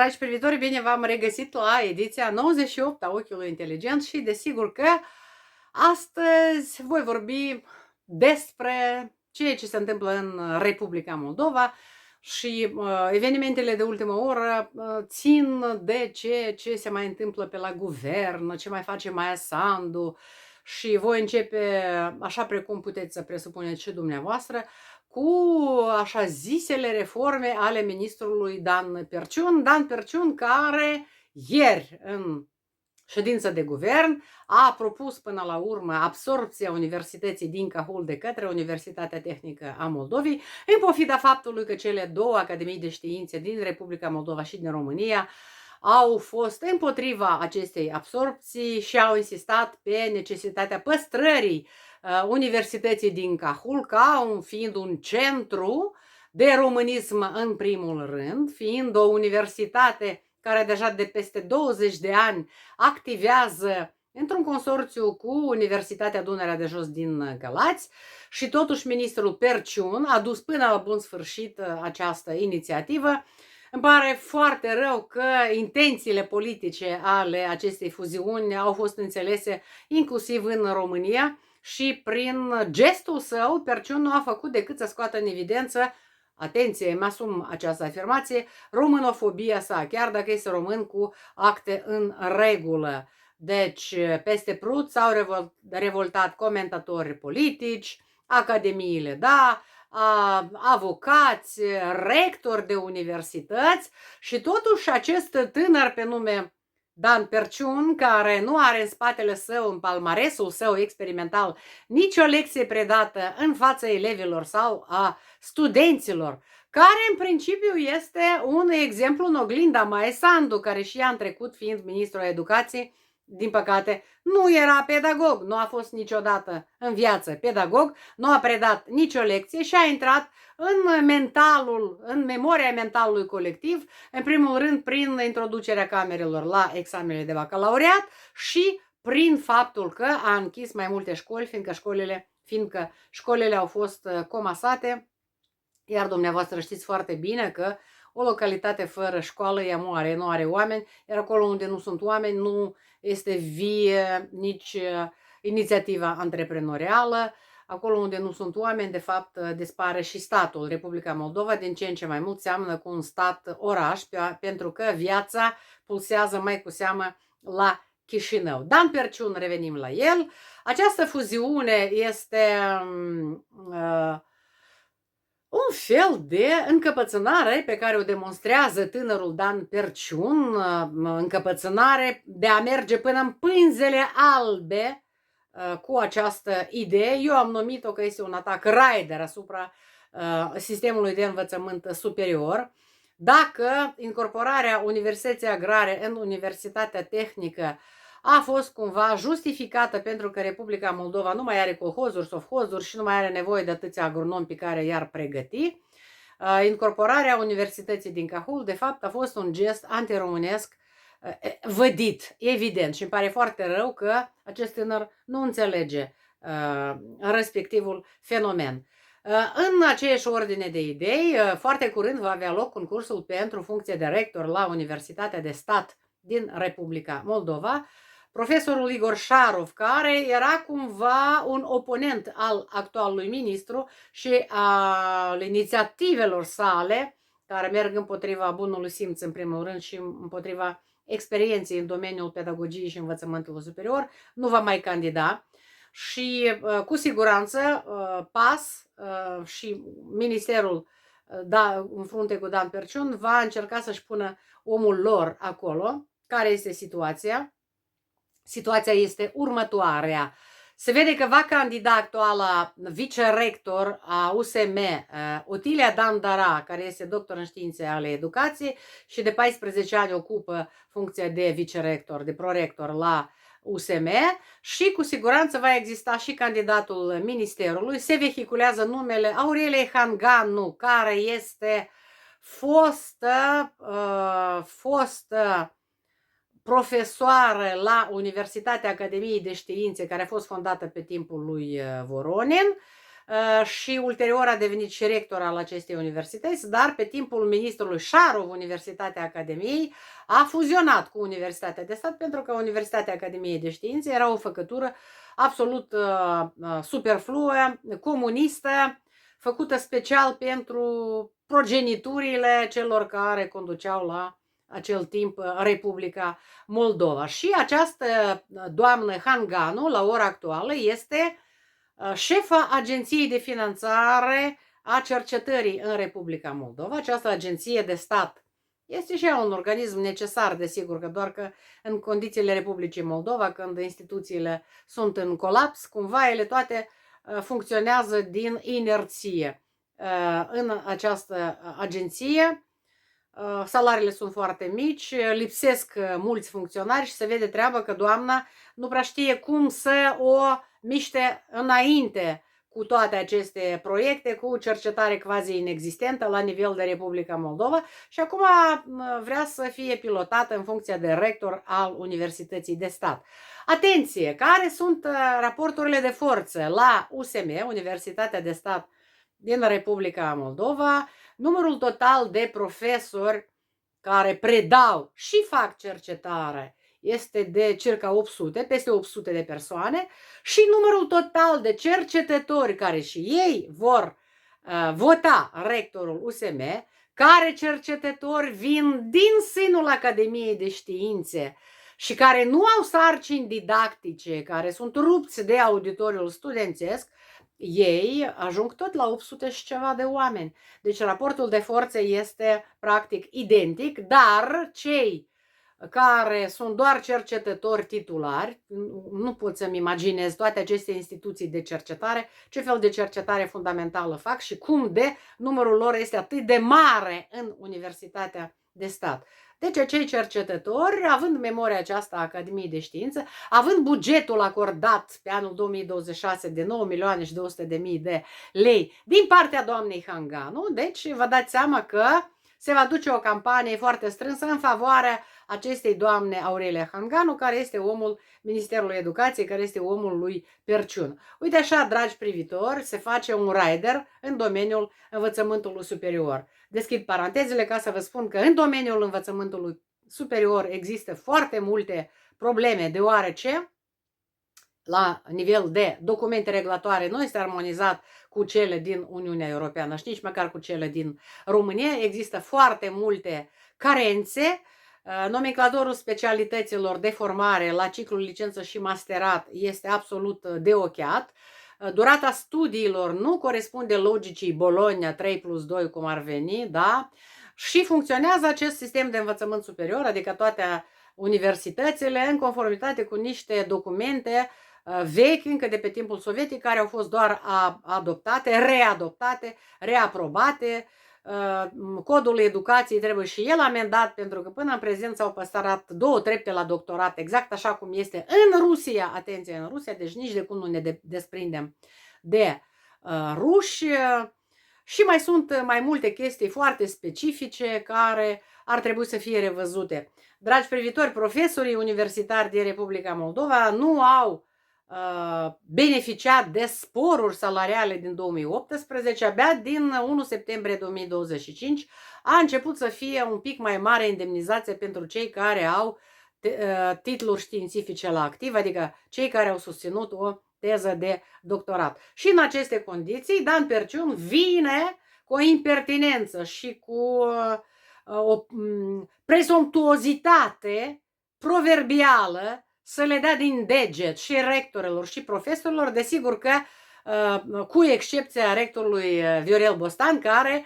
Dragi privitori, bine v-am regăsit la ediția 98 a Ochiului Inteligent și desigur că astăzi voi vorbi despre ceea ce se întâmplă în Republica Moldova și evenimentele de ultimă oră țin de ce se mai întâmplă pe la guvern, ce mai face Maia Sandu și voi începe, așa precum puteți să presupuneți și dumneavoastră, cu așa zisele reforme ale ministrului Dan Perciun. Dan Perciun care ieri în ședință de guvern a propus până la urmă absorbția Universității din Cahul de către Universitatea Tehnică a Moldovei, în pofida faptului că cele două academii de științe din Republica Moldova și din România au fost împotriva acestei absorbții și au insistat pe necesitatea păstrării Universității din Cahul ca fiind un centru de românism în primul rând, fiind o universitate care deja de peste 20 de ani activează într-un consorțiu cu Universitatea Dunărea de Jos din Galați și totuși ministrul Perciun a dus până la bun sfârșit această inițiativă. Îmi pare foarte rău că intențiile politice ale acestei fuziuni au fost înțelese inclusiv în România și prin gestul său Perciun nu a făcut decât să scoată în evidență, atenție, îmi asum această afirmație, românofobia sa, chiar dacă este român cu acte în regulă. Deci, peste Prut s-au revoltat comentatori politici, academiile, da, avocați, rectori de universități și totuși acest tânăr pe nume Dan Perciun, care nu are în spatele său, în palmaresul său experimental, nicio lecție predată în fața elevilor sau a studenților, care în principiu este un exemplu în oglinda Maia Sandu, care și ea în trecut, fiind ministrul educației, din păcate, nu era pedagog, nu a fost niciodată în viață pedagog, nu a predat nicio lecție și a intrat în memoria mentalului colectiv, în primul rând prin introducerea camerelor la examenele de bacalaureat și prin faptul că a închis mai multe școli, fiindcă școlile au fost comasate, iar dumneavoastră știți foarte bine că o localitate fără școală ea moare, nu are oameni, iar acolo unde nu sunt oameni nu este vie nici inițiativa antreprenorială, acolo unde nu sunt oameni, de fapt, dispare și statul. Republica Moldova din ce în ce mai mult seamănă cu un stat-oraș, pentru că viața pulsează mai cu seamă la Chișinău. Dan Perciun, revenim la el. Această fuziune este un fel de încăpățânare pe care o demonstrează tânărul Dan Perciun, încăpățânare de a merge până în pânzele albe cu această idee. Eu am numit-o că este un atac raider asupra sistemului de învățământ superior. Dacă incorporarea Universității Agrare în Universitatea Tehnică a fost cumva justificată pentru că Republica Moldova nu mai are colhozuri, sovhozuri și nu mai are nevoie de atâția agronomi pe care i-ar pregăti, incorporarea Universității din Cahul, de fapt, a fost un gest antiromânesc vădit, evident, și îmi pare foarte rău că acest tânăr nu înțelege respectivul fenomen. În aceeași ordine de idei, foarte curând va avea loc concursul pentru funcție de rector la Universitatea de Stat din Republica Moldova, profesorul Igor Șarov, care era cumva un oponent al actualului ministru și al inițiativelor sale, care merg împotriva bunului simț în primul rând și împotriva experienței în domeniul pedagogiei și învățământului superior, nu va mai candida și cu siguranță PAS și ministerul în frunte cu Dan Perciun va încerca să-și pună omul lor acolo. Care este situația? Situația este următoarea. Se vede că va candida actuala vicerector a USM, Otilia Dandara, care este doctor în științe ale educației și de 14 ani ocupă funcția de vicerector, de prorector la USM și cu siguranță va exista și candidatul ministerului. Se vehiculează numele Aureliei Hanganu, care este fostă profesoară la Universitatea Academiei de Științe, care a fost fondată pe timpul lui Voronin, și ulterior a devenit și rector al acestei universități, dar pe timpul ministrului Șarov, Universitatea Academiei, a fuzionat cu Universitatea de Stat, pentru că Universitatea Academiei de Științe era o făcătură absolut superfluă, comunistă, făcută special pentru progeniturile celor care conduceau la acel timp Republica Moldova. Și această doamnă Hanganu, la ora actuală, este șefa Agenției de Finanțare a Cercetării în Republica Moldova. Această agenție de stat este și ea un organism necesar, desigur, că doar că în condițiile Republicii Moldova, când instituțiile sunt în colaps, cumva ele toate funcționează din inerție. În această agenție salariile sunt foarte mici, lipsesc mulți funcționari și se vede treabă că doamna nu prea știe cum să o miște înainte cu toate aceste proiecte, cu cercetare quasi inexistentă la nivel de Republica Moldova și acum vrea să fie pilotată în funcție de rector al Universității de Stat. Atenție! Care sunt raporturile de forță la USM, Universitatea de Stat din Republica Moldova? Numărul total de profesori care predau și fac cercetare este de circa 800, peste 800 de persoane și numărul total de cercetători care și ei vor vota rectorul USM, care cercetători vin din sânul Academiei de Științe și care nu au sarcini didactice, care sunt rupți de auditoriul studențesc, ei ajung tot la 800 și ceva de oameni. Deci raportul de forțe este practic identic, dar cei care sunt doar cercetători titulari, nu pot să-mi imaginez toate aceste instituții de cercetare, ce fel de cercetare fundamentală fac și cum de numărul lor este atât de mare în Universitatea de Stat. Deci acei cercetători, având memoria aceasta a Academiei de Știință, având bugetul acordat pe anul 2026 de 9.200.000 de lei din partea doamnei Hanganu, deci vă dați seama că se va duce o campanie foarte strânsă în favoarea acestei doamne Aurelia Hanganu, care este omul Ministerului Educației, care este omul lui Perciun. Uite așa, dragi privitori, se face un rider în domeniul învățământului superior. Deschid parantezele ca să vă spun că în domeniul învățământului superior există foarte multe probleme, deoarece la nivel de documente regulatoare nu este armonizat cu cele din Uniunea Europeană și nici măcar cu cele din România. Există foarte multe carențe. Nomenclatorul specialităților de formare la ciclul licență și masterat este absolut deocheat. Durata studiilor nu corespunde logicii Bologna 3+2, cum ar veni, da? Și funcționează acest sistem de învățământ superior, adică toate universitățile, în conformitate cu niște documente vechi, încă de pe timpul sovietic, care au fost doar adoptate, readoptate, reaprobate. Codul educației trebuie și el amendat, pentru că până în prezent s-au păstrat 2 trepte la doctorat, exact așa cum este în Rusia, atenție, în Rusia, deci nici de cum nu ne desprindem de ruși. Și mai sunt mai multe chestii foarte specifice care ar trebui să fie revăzute. Dragi privitori, profesorii universitari din Republica Moldova nu au beneficiat de sporuri salariale din 2018, abia din 1 septembrie 2025 a început să fie un pic mai mare indemnizație pentru cei care au titluri științifice la activ, adică cei care au susținut o teză de doctorat. Și în aceste condiții, Dan Perciun vine cu o impertinență și cu o presumptuozitate proverbială să le dea din deget și rectorilor și profesorilor, desigur că cu excepția rectorului Viorel Bostan, care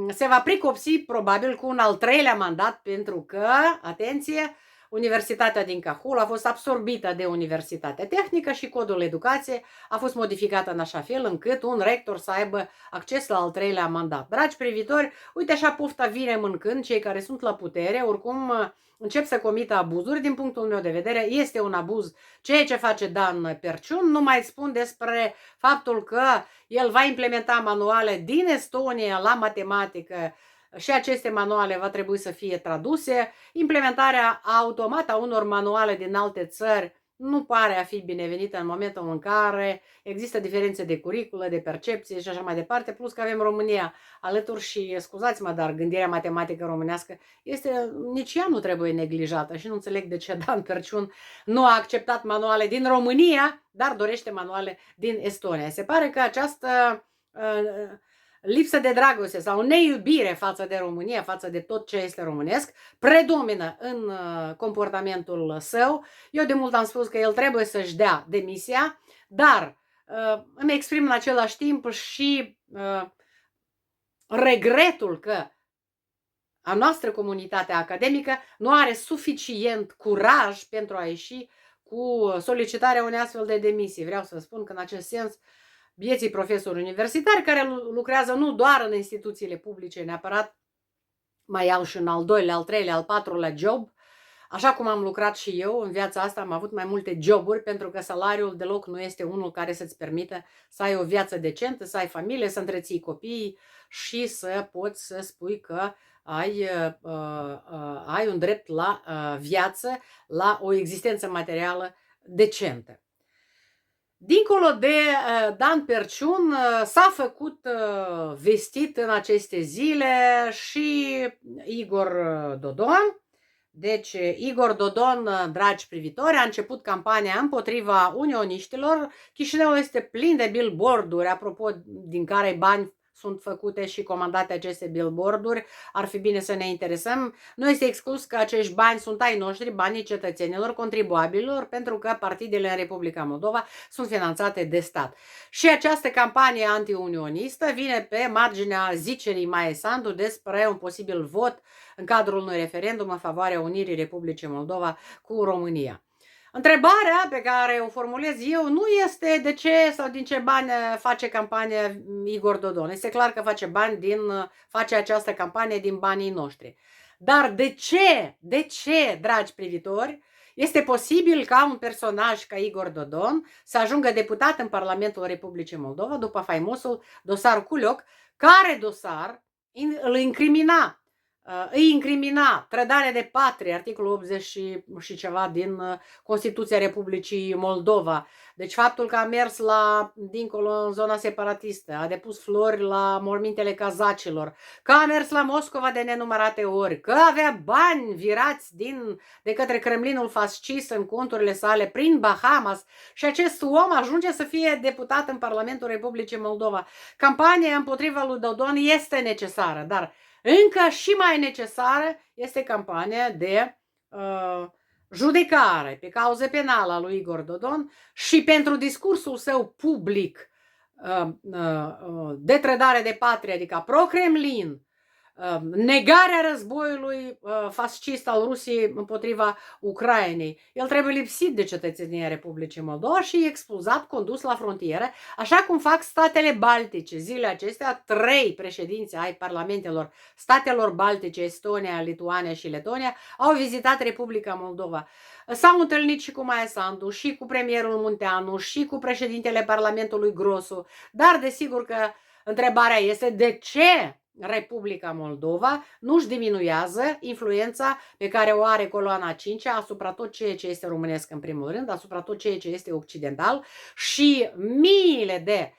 se va pricopsi probabil cu un al 3-lea mandat, pentru că, atenție, Universitatea din Cahul a fost absorbită de Universitatea Tehnică și codul educației a fost modificat în așa fel încât un rector să aibă acces la al 3-lea mandat. Dragi privitori, uite așa pofta vine mâncând, cei care sunt la putere, oricum încep să comită abuzuri. Din punctul meu de vedere, este un abuz ceea ce face Dan Perciun. Nu mai spun despre faptul că el va implementa manuale din Estonia la matematică și aceste manuale va trebui să fie traduse. Implementarea automată a unor manuale din alte țări nu pare a fi binevenită în momentul în care există diferențe de curiculă, de percepție și așa mai departe, plus că avem România alături și, scuzați-mă, dar gândirea matematică românească nici ea nu trebuie neglijată și nu înțeleg de ce Dan Perciun nu a acceptat manuale din România, dar dorește manuale din Estonia. Se pare că această lipsă de dragoste sau neiubire față de România, față de tot ce este românesc, predomină în comportamentul său. Eu de mult am spus că el trebuie să-și dea demisia, dar îmi exprim în același timp și regretul că a noastră comunitate academică nu are suficient curaj pentru a ieși cu solicitarea unei astfel de demisii. Vreau să spun că în acest sens bieții profesori universitari care lucrează nu doar în instituțiile publice neapărat, mai au și în al doilea, al treilea, al patrulea job. Așa cum am lucrat și eu în viața asta, am avut mai multe joburi pentru că salariul deloc nu este unul care să-ți permită să ai o viață decentă, să ai familie, să întreții copiii și să poți să spui că ai un drept la viață, la o existență materială decentă. Dincolo de Dan Perciun, s-a făcut vestit în aceste zile și Igor Dodon. Deci, Igor Dodon, dragi privitori, a început campania împotriva unioniștilor. Chișinăul este plin de billboarduri, apropo din care bani sunt făcute și comandate aceste billboarduri. Ar fi bine să ne interesăm. Nu este exclus că acești bani sunt ai noștri, banii cetățenilor, contribuabililor, pentru că partidele în Republica Moldova sunt finanțate de stat. Și această campanie antiunionistă vine pe marginea zicerii Maie Sandu despre un posibil vot în cadrul unui referendum în favoarea unirii Republicii Moldova cu România. Întrebarea pe care o formulez eu nu este de ce sau din ce bani face campania Igor Dodon. Este clar că face această campanie din banii noștri. Dar de ce, dragi privitori, este posibil ca un personaj ca Igor Dodon să ajungă deputat în Parlamentul Republicii Moldova după faimosul dosar Culioc, care dosar îi incrimina trădarea de patrie, articolul 80 și ceva din Constituția Republicii Moldova. Deci faptul că a mers dincolo în zona separatistă, a depus flori la mormintele cazacilor, că a mers la Moscova de nenumărate ori, că avea bani virați de către Kremlinul fascist în conturile sale prin Bahamas și acest om ajunge să fie deputat în Parlamentul Republicii Moldova. Campania împotriva lui Dodon este necesară, dar încă și mai necesară este campania de judecare pe cauză penală a lui Igor Dodon și pentru discursul său public de trădare de patrie, adică pro-Kremlin, negarea războiului fascist al Rusiei împotriva Ucrainei. El trebuie lipsit de cetățenia Republicii Moldova și expulzat, condus la frontieră, așa cum fac statele baltice. Zilele acestea, 3 președinți ai parlamentelor statelor baltice, Estonia, Lituania și Letonia, au vizitat Republica Moldova. S-au întâlnit și cu Maia Sandu, și cu premierul Munteanu, și cu președintele Parlamentului Grosu, dar desigur că întrebarea este de ce Republica Moldova nu-și diminuează influența pe care o are coloana 5 asupra tot ceea ce este românesc în primul rând, asupra tot ceea ce este occidental și miile de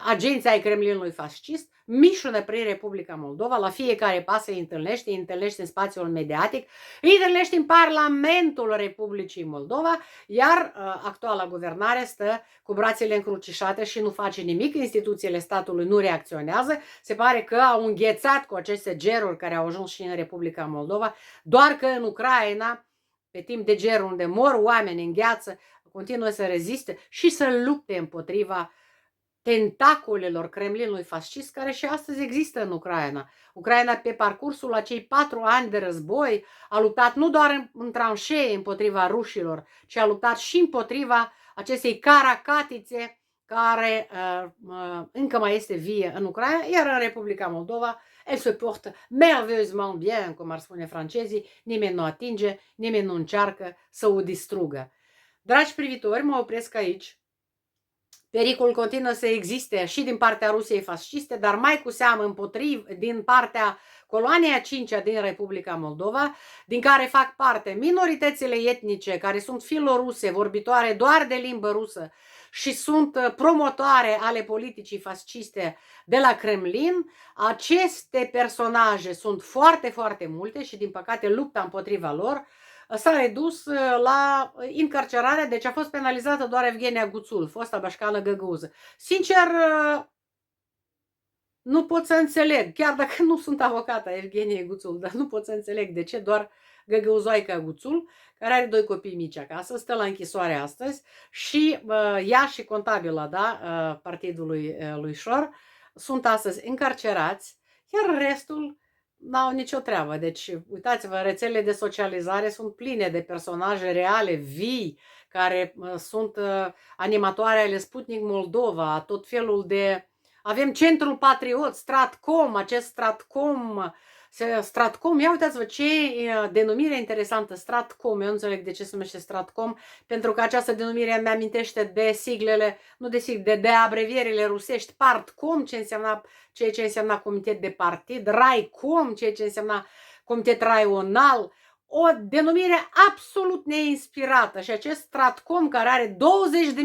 agenții ai Kremlinului fascist mișună prin Republica Moldova, la fiecare pas îi întâlnește în spațiul mediatic, îi întâlnește în Parlamentul Republicii Moldova, iar actuala guvernare stă cu brațele încrucișate și nu face nimic, instituțiile statului nu reacționează, se pare că au înghețat cu aceste geruri care au ajuns și în Republica Moldova, doar că în Ucraina, pe timp de ger unde mor oameni în gheață, continuă să reziste și să lupte împotriva tentacolelor Kremlinului fascist care și astăzi există în Ucraina. Ucraina, pe parcursul a cei 4 ani de război, a luptat nu doar în tranșee împotriva rușilor, ci a luptat și împotriva acestei caracatițe care încă mai este vie în Ucraina, iar în Republica Moldova elle se porte merveilleusement bien, cum ar spune francezii, nimeni nu atinge, nimeni nu încearcă să o distrugă. Dragi privitori, mă opresc aici, Pericol continuă să existe și din partea Rusiei fasciste, dar mai cu seamă din partea coloaniei a 5-a din Republica Moldova, din care fac parte minoritățile etnice care sunt filoruse, vorbitoare doar de limbă rusă și sunt promotoare ale politicii fasciste de la Kremlin. Aceste personaje sunt foarte, foarte multe și din păcate lupta împotriva lor s-a redus la încarcerare, deci a fost penalizată doar Evgenia Guțul, fosta bașcană găgăuză. Sincer, nu pot să înțeleg, chiar dacă nu sunt avocată Evgenie Guțul, dar nu pot să înțeleg de ce doar găgăuzoica Guțul, care are 2 copii mici acasă, stă la închisoare astăzi și ea și contabila, da, partidului lui Șor, sunt astăzi încarcerați, iar restul n-au nicio treabă. Deci, uitați-vă, rețelele de socializare sunt pline de personaje reale, vii, care sunt animatoare ale Sputnik Moldova, tot felul de... Avem Centrul Patriot, Stratcom, acest Stratcom, ia uitați-vă ce denumire interesantă, Stratcom, eu nu înțeleg de ce se numește Stratcom, pentru că această denumire îmi amintește de siglele, nu de sigle, de abrevierile rusești, Partcom, ceea ce însemna comitet de partid, Raicom, ceea ce însemna comitet raional, o denumire absolut neinspirată și acest Stratcom care are 20 de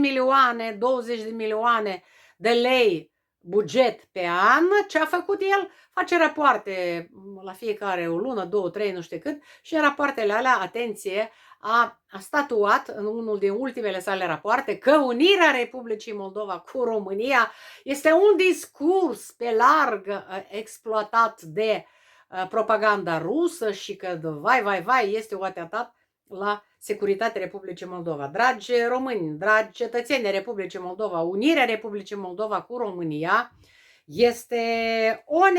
milioane de lei buget pe an, ce a făcut el? Face rapoarte la fiecare o lună, 2, 3, nu știu cât, și în rapoartele alea, atenție, a statuat în unul din ultimele sale rapoarte că unirea Republicii Moldova cu România este un discurs pe larg exploatat de propaganda rusă și că, vai, este o atentat la securitatea Republicii Moldova. Dragi români, dragi cetățeni Republicii Moldova, unirea Republicii Moldova cu România este o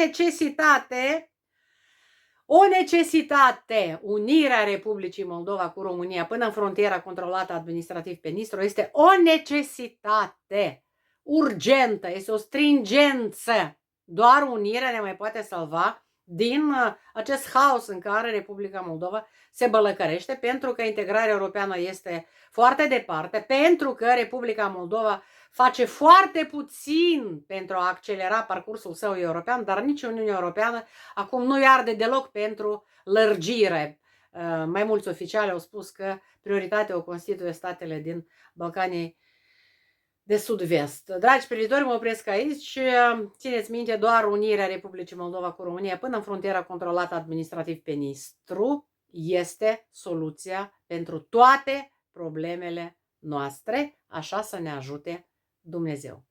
necesitate, unirea Republicii Moldova cu România până în frontiera controlată administrativ pe Nistru este o necesitate urgentă, este o stringență. Doar unirea ne mai poate salva din acest haos în care Republica Moldova se bălăcărește, pentru că integrarea europeană este foarte departe, pentru că Republica Moldova face foarte puțin pentru a accelera parcursul său european, dar nici Uniunea Europeană acum nu i arde deloc pentru lărgire. Mai mulți oficiali au spus că prioritatea o constituie statele din Balcanii de sud-vest. Dragi privitori, mă opresc aici. Țineți minte, doar unirea Republicii Moldova cu România până în frontiera controlată administrativ pe Nistru este soluția pentru toate problemele noastre, așa să ne ajute Dumnezeu.